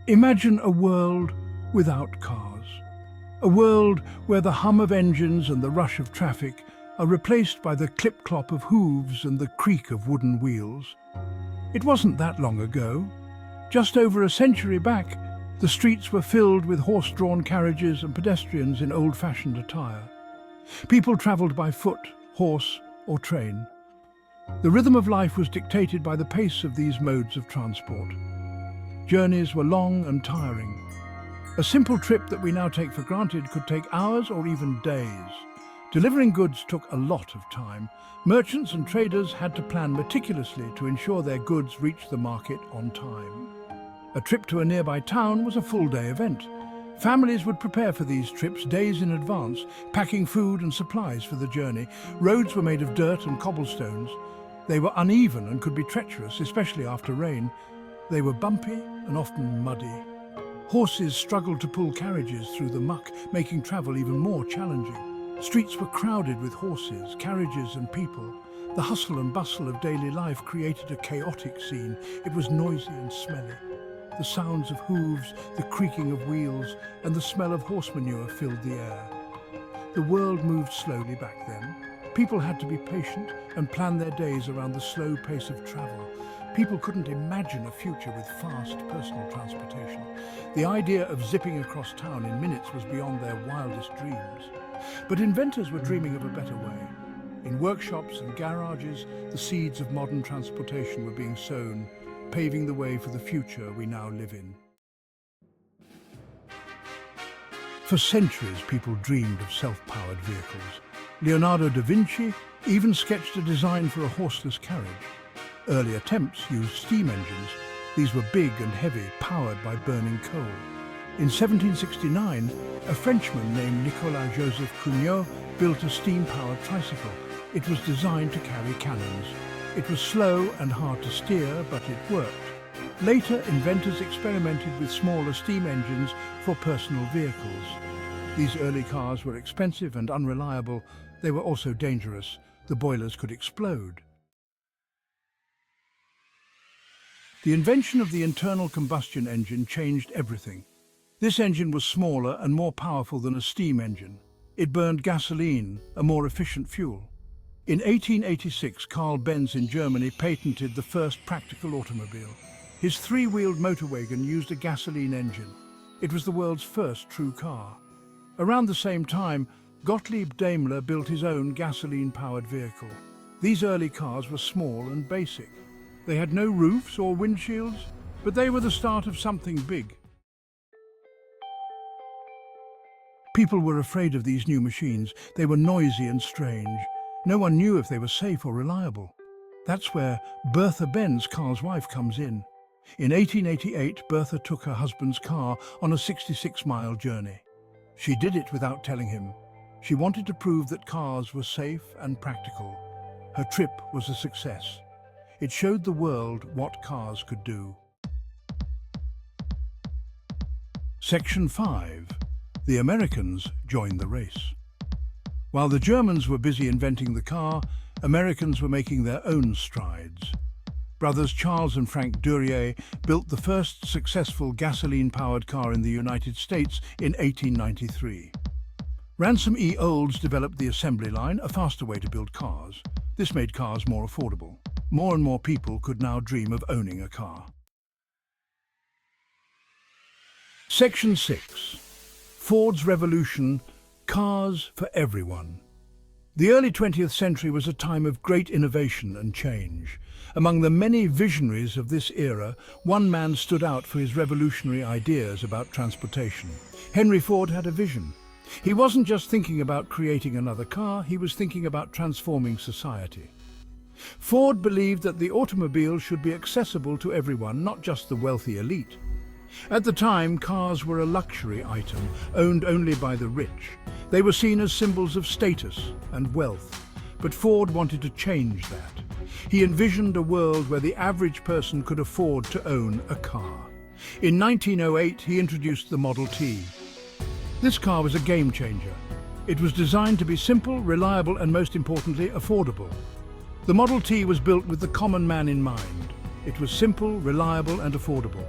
Imagine a world without cars. A world where the hum of engines and the rush of traffic are replaced by the clip-clop of hooves and the creak of wooden wheels. It wasn't that long ago. Just over a century back, the streets were filled with horse-drawn carriages and pedestrians in old-fashioned attire. People travelled by foot, horse or train. The rhythm of life was dictated by the pace of these modes of transport. Journeys were long and tiring. A simple trip that we now take for granted could take hours or even days. Delivering goods took a lot of time. Merchants and traders had to plan meticulously to ensure their goods reached the market on time. A trip to a nearby town was a full-day event. Families would prepare for these trips days in advance, packing food and supplies for the journey. Roads were made of dirt and cobblestones. They were uneven and could be treacherous, especially after rain. They were bumpy and often muddy. Horses struggled to pull carriages through the muck, making travel even more challenging. Streets were crowded with horses, carriages and people. The hustle and bustle of daily life created a chaotic scene. It was noisy and smelly. The sounds of hooves, the creaking of wheels, and the smell of horse manure filled the air. The world moved slowly back then. People had to be patient and plan their days around the slow pace of travel. People couldn't imagine a future with fast personal transportation. The idea of zipping across town in minutes was beyond their wildest dreams. But inventors were dreaming of a better way. In workshops and garages, the seeds of modern transportation were being sown, paving the way for the future we now live in. For centuries, people dreamed of self-powered vehicles. Leonardo da Vinci even sketched a design for a horseless carriage. Early attempts used steam engines. These were big and heavy, powered by burning coal. In 1769, a Frenchman named Nicolas Joseph Cugnot built a steam-powered tricycle. It was designed to carry cannons. It was slow and hard to steer, but it worked. Later, inventors experimented with smaller steam engines for personal vehicles. These early cars were expensive and unreliable. They were also dangerous. The boilers could explode. The invention of the internal combustion engine changed everything. This engine was smaller and more powerful than a steam engine. It burned gasoline, a more efficient fuel. In 1886, Carl Benz in Germany patented the first practical automobile. His three-wheeled motor wagon used a gasoline engine. It was the world's first true car. Around the same time, Gottlieb Daimler built his own gasoline-powered vehicle. These early cars were small and basic. They had no roofs or windshields, but they were the start of something big. People were afraid of these new machines. They were noisy and strange. No one knew if they were safe or reliable. That's where Bertha Benz, Carl's wife, comes in. In 1888, Bertha took her husband's car on a 66-mile journey. She did it without telling him. She wanted to prove that cars were safe and practical. Her trip was a success. It showed the world what cars could do. Section 5. The Americans joined the race. While the Germans were busy inventing the car, Americans were making their own strides. Brothers Charles and Frank Duryea built the first successful gasoline-powered car in the United States in 1893. Ransom E. Olds developed the assembly line, a faster way to build cars. This made cars more affordable. More and more people could now dream of owning a car. Section 6. Ford's Revolution, Cars for Everyone. The early 20th century was a time of great innovation and change. Among the many visionaries of this era, one man stood out for his revolutionary ideas about transportation. Henry Ford had a vision. He wasn't just thinking about creating another car, he was thinking about transforming society. Ford believed that the automobile should be accessible to everyone, not just the wealthy elite. At the time, cars were a luxury item, owned only by the rich. They were seen as symbols of status and wealth. But Ford wanted to change that. He envisioned a world where the average person could afford to own a car. In 1908, he introduced the Model T. This car was a game changer. It was designed to be simple, reliable, and most importantly, affordable. The Model T was built with the common man in mind. It was simple, reliable, and affordable.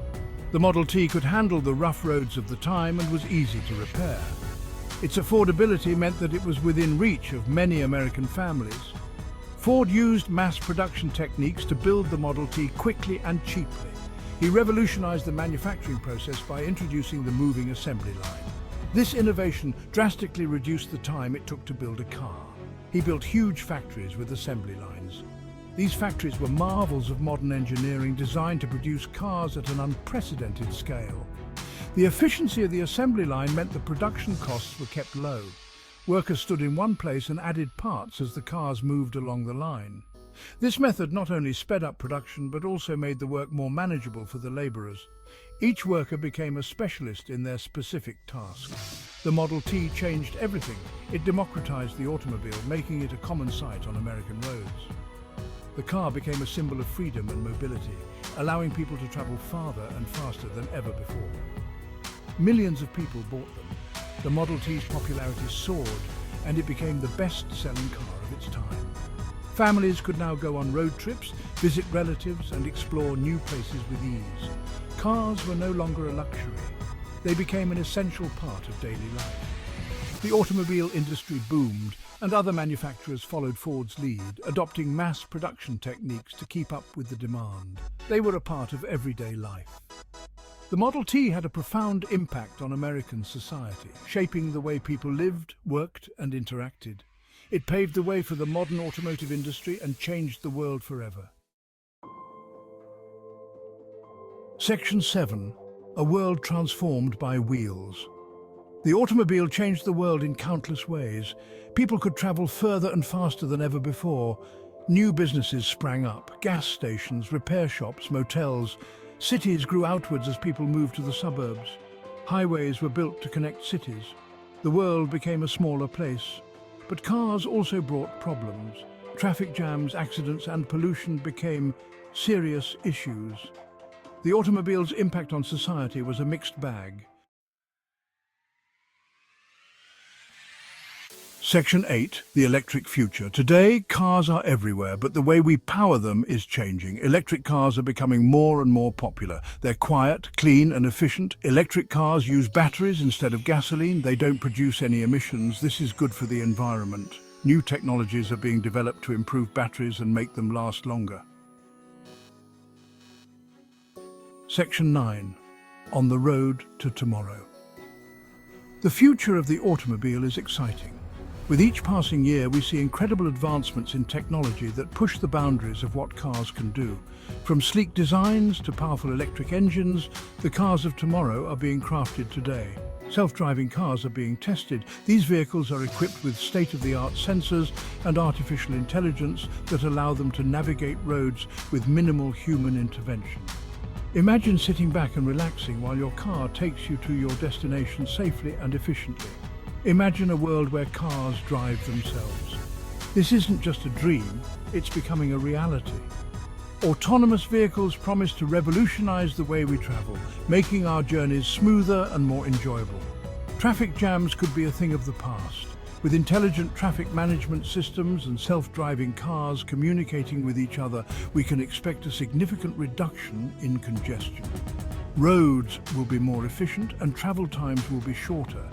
The Model T could handle the rough roads of the time and was easy to repair. Its affordability meant that it was within reach of many American families. Ford used mass production techniques to build the Model T quickly and cheaply. He revolutionized the manufacturing process by introducing the moving assembly line. This innovation drastically reduced the time it took to build a car. He built huge factories with assembly lines. These factories were marvels of modern engineering designed to produce cars at an unprecedented scale. The efficiency of the assembly line meant the production costs were kept low. Workers stood in one place and added parts as the cars moved along the line. This method not only sped up production but also made the work more manageable for the laborers. Each worker became a specialist in their specific task. The Model T changed everything. It democratized the automobile, making it a common sight on American roads. The car became a symbol of freedom and mobility, allowing people to travel farther and faster than ever before. Millions of people bought them. The Model T's popularity soared, and it became the best-selling car of its time. Families could now go on road trips, visit relatives, and explore new places with ease. Cars were no longer a luxury. They became an essential part of daily life. The automobile industry boomed, and other manufacturers followed Ford's lead, adopting mass production techniques to keep up with the demand. They were a part of everyday life. The Model T had a profound impact on American society, shaping the way people lived, worked, and interacted. It paved the way for the modern automotive industry and changed the world forever. Section 7. A world transformed by wheels. The automobile changed the world in countless ways. People could travel further and faster than ever before. New businesses sprang up, gas stations, repair shops, motels. Cities grew outwards as people moved to the suburbs. Highways were built to connect cities. The world became a smaller place. But cars also brought problems. Traffic jams, accidents, and pollution became serious issues. The automobile's impact on society was a mixed bag. Section 8. The electric future. Today, cars are everywhere, but the way we power them is changing. Electric cars are becoming more and more popular. They're quiet, clean, and efficient. Electric cars use batteries instead of gasoline. They don't produce any emissions. This is good for the environment. New technologies are being developed to improve batteries and make them last longer. Section 9. On the road to tomorrow. The future of the automobile is exciting. With each passing year, we see incredible advancements in technology that push the boundaries of what cars can do. From sleek designs to powerful electric engines, the cars of tomorrow are being crafted today. Self-driving cars are being tested. These vehicles are equipped with state-of-the-art sensors and artificial intelligence that allow them to navigate roads with minimal human intervention. Imagine sitting back and relaxing while your car takes you to your destination safely and efficiently. Imagine a world where cars drive themselves. This isn't just a dream, it's becoming a reality. Autonomous vehicles promise to revolutionize the way we travel, making our journeys smoother and more enjoyable. Traffic jams could be a thing of the past. With intelligent traffic management systems and self-driving cars communicating with each other, we can expect a significant reduction in congestion. Roads will be more efficient and travel times will be shorter.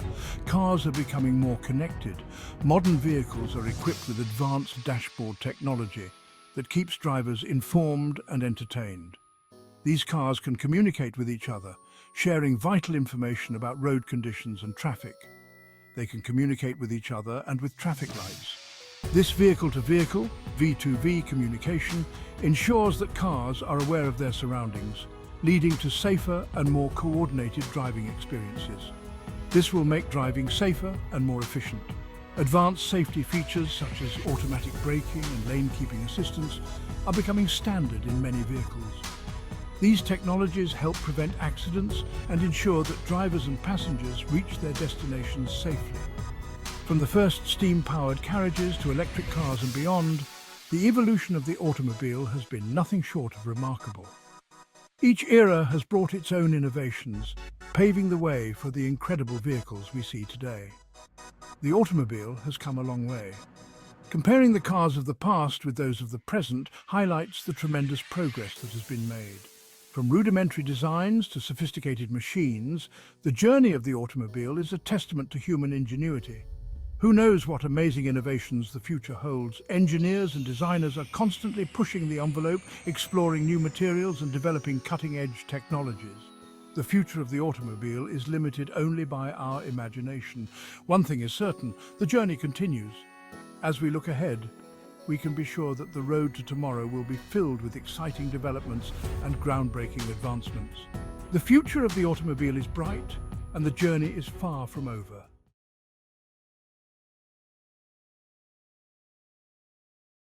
Cars are becoming more connected. Modern vehicles are equipped with advanced dashboard technology that keeps drivers informed and entertained. These cars can communicate with each other, sharing vital information about road conditions and traffic. They can communicate with each other and with traffic lights. This vehicle-to-vehicle, V2V communication ensures that cars are aware of their surroundings, leading to safer and more coordinated driving experiences. This will make driving safer and more efficient. Advanced safety features such as automatic braking and lane-keeping assistance are becoming standard in many vehicles. These technologies help prevent accidents and ensure that drivers and passengers reach their destinations safely. From the first steam-powered carriages to electric cars and beyond, the evolution of the automobile has been nothing short of remarkable. Each era has brought its own innovations, paving the way for the incredible vehicles we see today. The automobile has come a long way. Comparing the cars of the past with those of the present highlights the tremendous progress that has been made. From rudimentary designs to sophisticated machines, the journey of the automobile is a testament to human ingenuity. Who knows what amazing innovations the future holds? Engineers and designers are constantly pushing the envelope, exploring new materials and developing cutting-edge technologies. The future of the automobile is limited only by our imagination. One thing is certain, the journey continues. As we look ahead, we can be sure that the road to tomorrow will be filled with exciting developments and groundbreaking advancements. The future of the automobile is bright, and the journey is far from over.